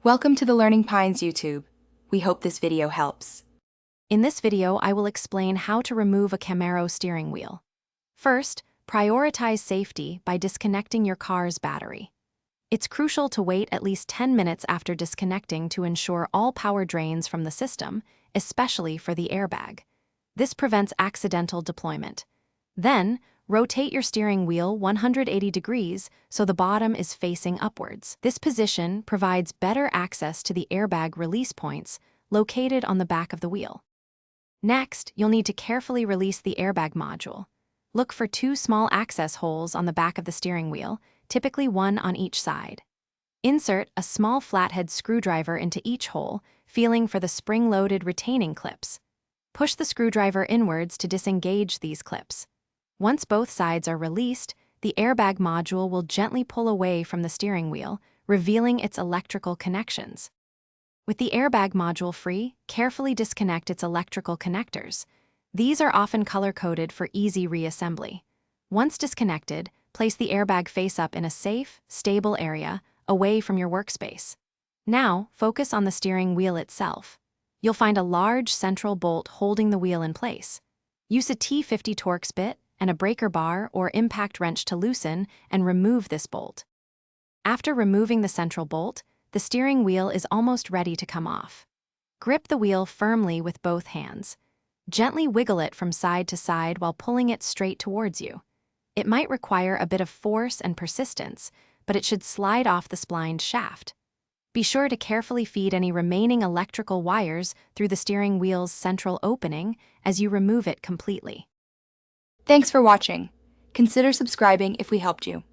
Welcome to the Learning Pines YouTube. We hope this video helps. In this video, I will explain how to remove a Camaro steering wheel. First, prioritize safety by disconnecting your car's battery. It's crucial to wait at least 10 minutes after disconnecting to ensure all power drains from the system, especially for the airbag. This prevents accidental deployment. Then, rotate your steering wheel 180 degrees so the bottom is facing upwards. This position provides better access to the airbag release points located on the back of the wheel. Next, you'll need to carefully release the airbag module. Look for two small access holes on the back of the steering wheel, typically one on each side. Insert a small flathead screwdriver into each hole, feeling for the spring-loaded retaining clips. Push the screwdriver inwards to disengage these clips. Once both sides are released, the airbag module will gently pull away from the steering wheel, revealing its electrical connections. With the airbag module free, carefully disconnect its electrical connectors. These are often color-coded for easy reassembly. Once disconnected, place the airbag face-up in a safe, stable area, away from your workspace. Now, focus on the steering wheel itself. You'll find a large central bolt holding the wheel in place. Use a T50 Torx bit and a breaker bar or impact wrench to loosen and remove this bolt. After removing the central bolt, the steering wheel is almost ready to come off. Grip the wheel firmly with both hands. Gently wiggle it from side to side while pulling it straight towards you. It might require a bit of force and persistence, but it should slide off the splined shaft. Be sure to carefully feed any remaining electrical wires through the steering wheel's central opening as you remove it completely. Thanks for watching. Consider subscribing if we helped you.